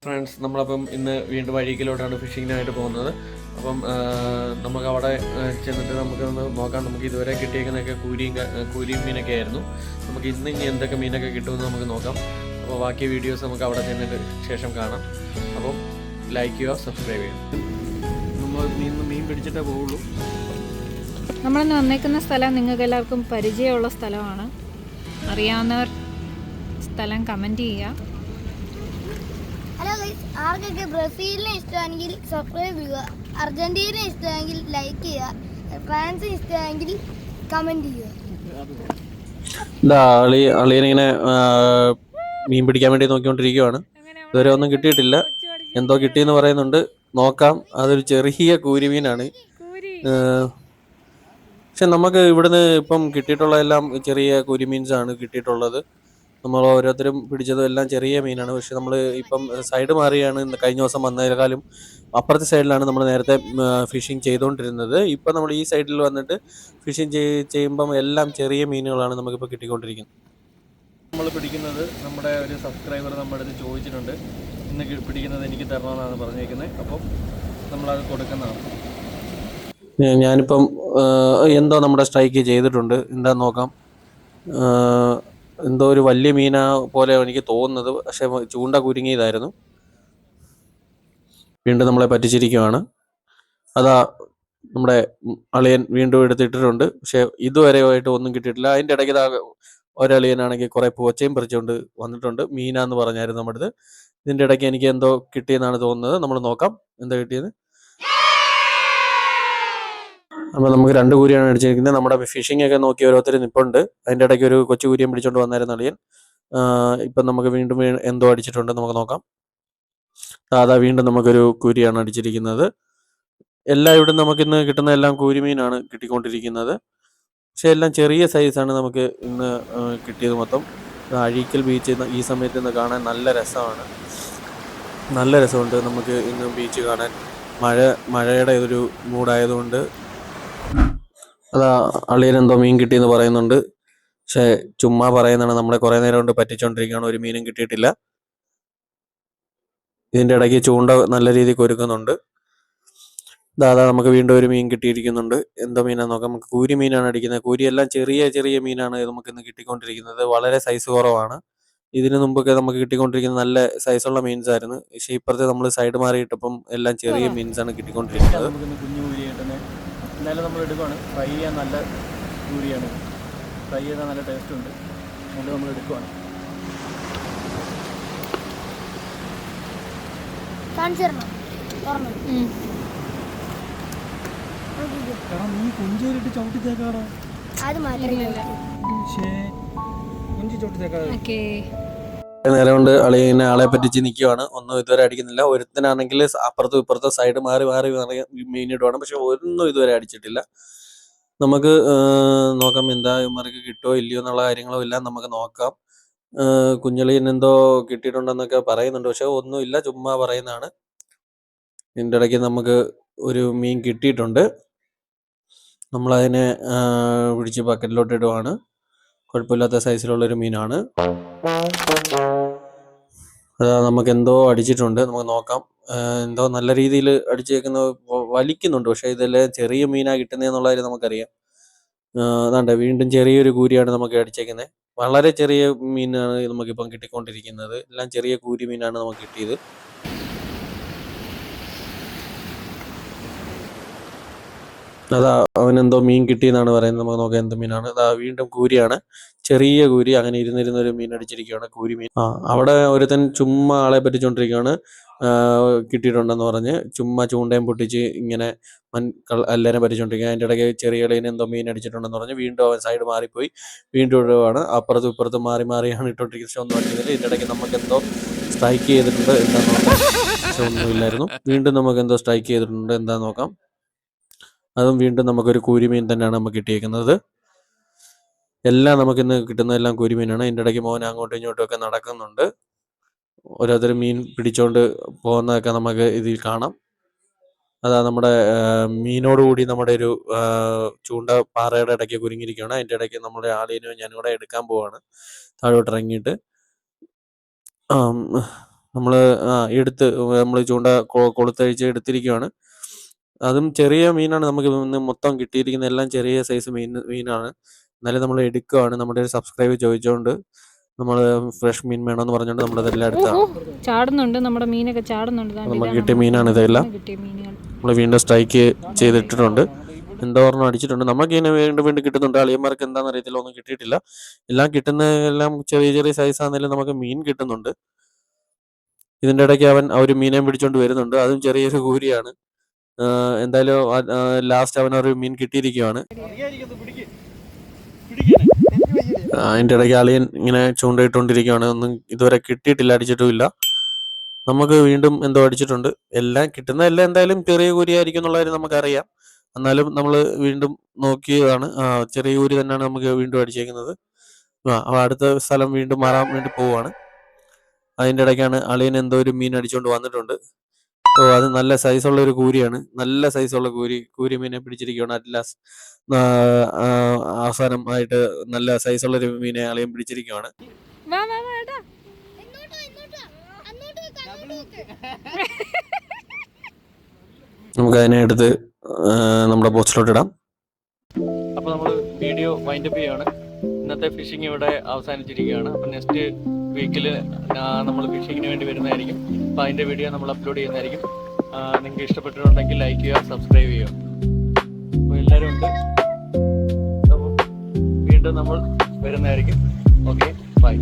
Friends, നമ്മളപ്പം ഇന്ന് വീണ്ടും അഴീക്കലോട്ടാണ് ഫിഷിങ്ങിനായിട്ട് പോകുന്നത്. അപ്പം നമുക്കവിടെ ചെന്നിട്ട് നമുക്കൊന്ന് നോക്കാം. നമുക്ക് ഇതുവരെ കിട്ടിയേക്കുന്നതൊക്കെ കൂരിയും മീനൊക്കെ ആയിരുന്നു. നമുക്ക് ഇനി എന്തൊക്കെ മീനൊക്കെ കിട്ടുമെന്ന് നമുക്ക് നോക്കാം. അപ്പോൾ ബാക്കി വീഡിയോസ് നമുക്ക് അവിടെ ചെന്നിട്ട് ശേഷം കാണാം. അപ്പം ലൈക്ക് ചെയ്യുക, സബ്സ്ക്രൈബ് ചെയ്യുക. നമ്മൾ മീൻ പിടിച്ചിട്ടേ പോവുള്ളൂ. നമ്മളിന്ന് വന്നേക്കുന്ന സ്ഥലം നിങ്ങൾക്ക് എല്ലാവർക്കും പരിചയമുള്ള സ്ഥലമാണ്. അറിയാവുന്നവർ സ്ഥലം കമൻറ്റ് ചെയ്യുക. ഹലോ ഗൈസ്, ആർക്കൊക്കെ ബ്രസീലിനെ ഇഷ്ടമാണെങ്കിൽ സബ്സ്ക്രൈബ് ചെയ്യുക, അർജന്റീന ഇഷ്ടമാണെങ്കിൽ ലൈക്ക് ചെയ്യുക, ഫ്രാൻസ് ഇഷ്ടമാണെങ്കിൽ കമൻറ്റ് ചെയ്യുക. അളിയനിങ്ങനെ മീൻ പിടിക്കാൻ വേണ്ടി നോക്കിക്കൊണ്ടിരിക്കുകയാണ്. ഇതുവരെ ഒന്നും കിട്ടിയിട്ടില്ല. എന്തോ കിട്ടിയെന്ന് പറയുന്നുണ്ട്, നോക്കാം. അതൊരു ചെറിയ കൂരിമീനാണ്. പക്ഷെ നമുക്ക് ഇവിടുന്ന് ഇപ്പം കിട്ടിയിട്ടുള്ളതെല്ലാം ചെറിയ കുരിമീൻസാണ് കിട്ടിയിട്ടുള്ളത്. നമ്മൾ ഓരോരുത്തരും പിടിച്ചതും എല്ലാം ചെറിയ മീനാണ്. പക്ഷെ നമ്മൾ ഇപ്പം സൈഡ് മാറിയാണ് കഴിഞ്ഞ ദിവസം വന്നതിനേക്കാളും അപ്പുറത്തെ സൈഡിലാണ് നമ്മൾ നേരത്തെ ഫിഷിങ് ചെയ്തുകൊണ്ടിരുന്നത്. ഇപ്പം നമ്മൾ ഈ സൈഡിൽ വന്നിട്ട് ഫിഷിങ് ചെയ്യുമ്പം എല്ലാം ചെറിയ മീനുകളാണ് നമുക്കിപ്പോൾ കിട്ടിക്കൊണ്ടിരിക്കുന്നത്. നമ്മൾ പിടിക്കുന്നത് നമ്മുടെ ഒരു സബ്സ്ക്രൈബർ നമ്മുടെ അടുത്ത് ചോദിച്ചിട്ടുണ്ട്, ഇന്ന് പിടിക്കുന്നത് എനിക്ക് തരണമെന്നാണ് പറഞ്ഞേക്കുന്നത്. അപ്പം നമ്മളത് കൊടുക്കുന്നതാണ്. ഞാനിപ്പം എന്തോ നമ്മുടെ സ്ട്രൈക്ക് ചെയ്തിട്ടുണ്ട്. എന്താന്ന് നോക്കാം. എന്തോ ഒരു വലിയ മീന പോലെ എനിക്ക് തോന്നുന്നത്, പക്ഷെ ചൂണ്ട കുരുങ്ങിയതായിരുന്നു. വീണ്ടും നമ്മളെ പറ്റിച്ചിരിക്കുകയാണ്. അതാ നമ്മുടെ അളിയൻ വീണ്ടും എടുത്തിട്ടിട്ടുണ്ട്. പക്ഷെ ഇതുവരെയായിട്ട് ഒന്നും കിട്ടിയിട്ടില്ല. അതിൻ്റെ ഇടയ്ക്ക് ഒരളിയനാണെങ്കിൽ കുറേ പൂച്ചയും പറിച്ചുകൊണ്ട് വന്നിട്ടുണ്ട്. മീനാന്ന് പറഞ്ഞായിരുന്നു നമ്മുടെ അടുത്ത്. ഇതിൻ്റെ ഇടയ്ക്ക് എനിക്ക് എന്തോ കിട്ടിയെന്നാണ് തോന്നുന്നത്. നമ്മൾ നോക്കാം എന്താ കിട്ടിയത്. അപ്പോൾ നമുക്ക് 2 കൂരിയാണ് അടിച്ചിരിക്കുന്നത്. നമ്മുടെ ഫിഷിംഗ് ഒക്കെ നോക്കി ഓരോരുത്തർ നിൽപ്പുണ്ട്. അതിൻ്റെ ഇടയ്ക്ക് ഒരു കൊച്ചു കൂരിയും പിടിച്ചോണ്ട് വന്നായിരുന്നു അളിയൻ. ഇപ്പം നമുക്ക് വീണ്ടും എന്തോ അടിച്ചിട്ടുണ്ട്, നമുക്ക് നോക്കാം. അതാ വീണ്ടും നമുക്കൊരു കൂരിയാണ് അടിച്ചിരിക്കുന്നത്. എല്ലാം ഇവിടെ നമുക്കിന്ന് കിട്ടുന്ന എല്ലാം കൂരിമീനാണ് കിട്ടിക്കൊണ്ടിരിക്കുന്നത്. പക്ഷെ എല്ലാം ചെറിയ സൈസാണ് നമുക്ക് ഇന്ന് കിട്ടിയത് മൊത്തം. അഴീക്കൽ ബീച്ച് ഈ സമയത്ത് ഇന്ന് കാണാൻ നല്ല രസമാണ്. നല്ല രസമുണ്ട് നമുക്ക് ഇന്ന് ബീച്ച് കാണാൻ. മഴയുടെ ഒരു മൂഡായതുകൊണ്ട്. അതാ അളിയനെന്തോ മീൻ കിട്ടിയെന്ന് പറയുന്നുണ്ട്. പക്ഷെ ചുമ്മാ പറയുന്നതാണ്. നമ്മളെ കുറേ നേരം കൊണ്ട് പറ്റിച്ചോണ്ടിരിക്കുകയാണ്. ഒരു മീനും കിട്ടിയിട്ടില്ല. ഇതിൻ്റെ ഇടയ്ക്ക് ചൂണ്ട നല്ല രീതിയിൽ കൊരുക്കുന്നുണ്ട്. അതാ നമുക്ക് വീണ്ടും ഒരു മീൻ കിട്ടിയിരിക്കുന്നുണ്ട്. എന്തോ മീനാന്ന് നോക്കാം. നമുക്ക് കൂരി മീനാണ് അടിക്കുന്നത്. കൂരിയെല്ലാം ചെറിയ ചെറിയ മീനാണ് നമുക്കിന്ന് കിട്ടിക്കൊണ്ടിരിക്കുന്നത്. വളരെ സൈസ് കുറവാണ്. ഇതിനു മുമ്പൊക്കെ നമുക്ക് കിട്ടിക്കൊണ്ടിരിക്കുന്നത് നല്ല സൈസുള്ള മീൻസ് ആയിരുന്നു. പക്ഷേ ഇപ്പുറത്തെ നമ്മൾ സൈഡ് മാറിയിട്ടപ്പം എല്ലാം ചെറിയ മീൻസാണ് കിട്ടിക്കൊണ്ടിരിക്കുന്നത്. നമുക്കിന്ന് കുഞ്ഞു കൂരിയായിട്ട് തന്നെ എന്തായാലും നമ്മൾ എടുക്കുകയാണ്. ഫ്രൈ ചെയ്യാൻ നല്ല കൂരിയാണ്. ഫ്രൈ ചെയ്താൽ നല്ല ടേസ്റ്റ് ഉണ്ട്. അതുകൊണ്ട് നമ്മൾ എടുക്കുകയാണ്. കുഞ്ചേരിട്ട് ചവിട്ടിത്തേക്കാടോ. നേരം കൊണ്ട് അളിയനെ ആളെ പറ്റിച്ച് നിൽക്കുവാണ്. ഒന്നും ഇതുവരെ അടിക്കുന്നില്ല. ഒരുത്തനാണെങ്കിൽ അപ്പുറത്തും ഇപ്പുറത്തും സൈഡ് മാറി മാറി മീനിടുവാണ്. പക്ഷെ ഒന്നും ഇതുവരെ അടിച്ചിട്ടില്ല. നമുക്ക് നോക്കാം എന്താ ഇവന്മാർക്ക് കിട്ടുമോ ഇല്ലയോ എന്നുള്ള കാര്യങ്ങളും എല്ലാം നമുക്ക് നോക്കാം. കുഞ്ഞളിയൻ എന്തോ കിട്ടിയിട്ടുണ്ടെന്നൊക്കെ പറയുന്നുണ്ട്. പക്ഷെ ഒന്നുമില്ല, ചുമ്മാ പറയുന്നതാണ്. ഇതിൻ്റെ ഇടയ്ക്ക് നമുക്ക് ഒരു മീൻ കിട്ടിയിട്ടുണ്ട്. നമ്മളതിനെ പിടിച്ച് ബക്കറ്റിലോട്ട് ഇടുവാണ്. കുഴപ്പമില്ലാത്ത സൈസിലുള്ളൊരു മീനാണ്. അതാ നമുക്ക് എന്തോ അടിച്ചിട്ടുണ്ട്, നമുക്ക് നോക്കാം. എന്തോ നല്ല രീതിയിൽ അടിച്ചേക്കുന്ന വലിക്കുന്നുണ്ട്. പക്ഷെ ഇതെല്ലാം ചെറിയ മീനാണ് കിട്ടുന്നതെന്നുള്ള കാര്യം നമുക്കറിയാം. അതാണ്ട് വീണ്ടും ചെറിയൊരു കൂരിയാണ് നമുക്ക് അടിച്ചേക്കുന്നത്. വളരെ ചെറിയ മീനാണ് നമുക്കിപ്പം കിട്ടിക്കൊണ്ടിരിക്കുന്നത്. എല്ലാം ചെറിയ കൂരി മീനാണ് നമുക്ക് കിട്ടിയത്. അതാ അവനെന്തോ മീൻ കിട്ടിയെന്നാണ് പറയുന്നത്. നമുക്ക് നോക്കാം എന്ത് മീനാണ്. അതാ വീണ്ടും കൂരിയാണ്, ചെറിയ കൂരി. അങ്ങനെ ഇരുന്നിരുന്നൊരു മീൻ അടിച്ചിരിക്കുകയാണ്, കൂരി മീൻ. അവിടെ ഒരുത്തൻ ചുമ്മാ ആളെ പറ്റിച്ചോണ്ടിരിക്കുകയാണ്. കിട്ടിയിട്ടുണ്ടെന്ന് പറഞ്ഞ് ചുമ്മാ ചൂണ്ടയും പൊട്ടിച്ച് ഇങ്ങനെ എല്ലാവരും പറ്റിച്ചോണ്ടിരിക്കുക. അതിൻ്റെ ഇടയ്ക്ക് ചെറിയ ഇളയിന് എന്തോ മീൻ അടിച്ചിട്ടുണ്ടെന്ന് പറഞ്ഞ് വീണ്ടും അവൻ സൈഡ് മാറിപ്പോയി വീണ്ടും ഇടുവാണ്. അപ്പുറത്തും ഇപ്പുറത്തും മാറി മാറിയാണ് ഇട്ടോണ്ടിരിക്കുന്നത്. പക്ഷെ ഒന്നും അടിക്കുന്നില്ല. ഇതിൻ്റെ ഇടയ്ക്ക് നമുക്ക് എന്തോ സ്ട്രൈക്ക് ചെയ്തിട്ടുണ്ട്. എന്താന്ന് നോക്കാം. പക്ഷെ ഒന്നുമില്ലായിരുന്നു. വീണ്ടും നമുക്ക് എന്തോ സ്ട്രൈക്ക് ചെയ്തിട്ടുണ്ട്. എന്താന്ന് നോക്കാം. അതും വീണ്ടും നമുക്കൊരു കൂരിമീൻ തന്നെയാണ് നമുക്ക് കിട്ടിയേക്കുന്നത്. എല്ലാം നമുക്കിന്ന് കിട്ടുന്നതെല്ലാം കൂരിമീനാണ്. ഇതിൻ്റെ ഇടയ്ക്ക് മോൻ അങ്ങോട്ടും ഇങ്ങോട്ടും ഒക്കെ നടക്കുന്നുണ്ട്. ഓരോരുത്തർ മീൻ പിടിച്ചോണ്ട് പോകുന്നതൊക്കെ നമുക്ക് ഇതിൽ കാണാം. അതാ നമ്മുടെ മീനോടുകൂടി നമ്മുടെ ഒരു ചൂണ്ട പാറയുടെ ഇടയ്ക്ക് കുരുങ്ങിയിരിക്കുകയാണ്. അതിൻ്റെ ഇടയ്ക്ക് നമ്മുടെ ആളിനും ഞാനും കൂടെ എടുക്കാൻ പോവാണ്. താഴോട്ട് ഇറങ്ങിയിട്ട് നമ്മൾ എടുത്ത് നമ്മൾ ചൂണ്ട കൊളുത്തഴിച്ച് എടുത്തിരിക്കുകയാണ്. അതും ചെറിയ മീനാണ്. നമുക്ക് ഇന്ന് മൊത്തം കിട്ടിയിരിക്കുന്ന എല്ലാം ചെറിയ സൈസ് മീനാണ്. എന്നാലും നമ്മൾ എടുക്കുകയാണ്. നമ്മുടെ ഒരു സബ്സ്ക്രൈബ് ചോദിച്ചുകൊണ്ട് നമ്മൾ ഫ്രഷ് മീൻ വേണമെന്ന് പറഞ്ഞുകൊണ്ട് നമ്മളതെല്ലാം എടുത്താണ്. ചാടുന്നുണ്ട്, നമ്മുടെ മീനൊക്കെ ചാടുന്നുണ്ട്. നമുക്ക് കിട്ടിയ മീനാണ് ഇതെല്ലാം. കിട്ടിയ മീനുകൾ നമ്മൾ വീണ്ടും സ്ട്രൈക്ക് ചെയ്തിട്ടിട്ടുണ്ട്. എന്തോ ഒരെണ്ണം അടിച്ചിട്ടുണ്ട്. നമുക്ക് ഇങ്ങനെ വീണ്ടും വീണ്ടും കിട്ടുന്നുണ്ട്. അളിയന്മാർക്ക് എന്താണെന്ന് അറിയത്തില്ല, ഒന്നും കിട്ടിയിട്ടില്ല. എല്ലാം കിട്ടുന്ന എല്ലാം ചെറിയ ചെറിയ സൈസ് ആണെങ്കിലും നമുക്ക് മീൻ കിട്ടുന്നുണ്ട്. ഇതിൻ്റെ ഇടയ്ക്ക് അവൻ ഒരു മീനെ പിടിച്ചോണ്ട് വരുന്നുണ്ട്. അതും ചെറിയൊരു കൂരിയാണ്. എന്തായാലും ലാസ്റ്റ് അവൻ ഒരു മീൻ കിട്ടിയിരിക്കുകയാണ്. അതിൻ്റെ ഇടയ്ക്ക് അളിയൻ ഇങ്ങനെ ചൂണ്ടയിട്ടുകൊണ്ടിരിക്കുകയാണ്. ഒന്നും ഇതുവരെ കിട്ടിയിട്ടില്ല, അടിച്ചിട്ടുമില്ല. നമുക്ക് വീണ്ടും എന്തോ അടിച്ചിട്ടുണ്ട്. എല്ലാം കിട്ടുന്ന എല്ലാം എന്തായാലും ചെറിയ കൂരിയായിരിക്കും എന്നുള്ള കാര്യം നമുക്കറിയാം. എന്നാലും നമ്മൾ വീണ്ടും നോക്കിയതാണ്. ചെറിയ കൂരി തന്നെയാണ് നമുക്ക് വീണ്ടും അടിച്ചേക്കുന്നത്. അടുത്ത സ്ഥലം വീണ്ടും മാറാൻ വേണ്ടി പോവുകയാണ്. അതിൻ്റെ ഇടയ്ക്കാണ് അളിയൻ എന്തോ ഒരു മീൻ അടിച്ചുകൊണ്ട് വന്നിട്ടുണ്ട്. അത് നല്ല സൈസുള്ള ഒരു കൂരിയാണ്. നല്ല സൈസുള്ള കൂരി മീനെ പിടിച്ചിരിക്കുകയാണ്. അറ്റ്ലാസ് അവസാനമായിട്ട് നല്ല സൈസുള്ള ഒരു മീനെ അളിയൻ പിടിച്ചിരിക്കുകയാണ്. നമുക്ക് അതിനെ എടുത്ത് നമ്മുടെ ബോക്സിലോട്ട് ഇടാം. അപ്പോൾ നമ്മൾ വീഡിയോ വൈൻഡപ്പ് ചെയ്യുകയാണ്. ഇന്നത്തെ ഫിഷിംഗ് ഇവിടെ അവസാനിച്ചിരിക്കുകയാണ്. അപ്പോൾ നെക്സ്റ്റ് വീക്കിൽ നമ്മൾ ഫിഷിങ്ങിന് വേണ്ടി വരുന്നതായിരിക്കും. അപ്പോൾ അതിൻ്റെ വീഡിയോ നമ്മൾ അപ്ലോഡ് ചെയ്യുന്നതായിരിക്കും. നിങ്ങൾക്ക് ഇഷ്ടപ്പെട്ടിട്ടുണ്ടെങ്കിൽ ലൈക്ക് ചെയ്യുക, സബ്സ്ക്രൈബ് ചെയ്യുക. അപ്പോൾ എല്ലാവരും ഉണ്ട്. അപ്പോൾ വീണ്ടും നമ്മൾ വരുന്നതായിരിക്കും. Okay, by.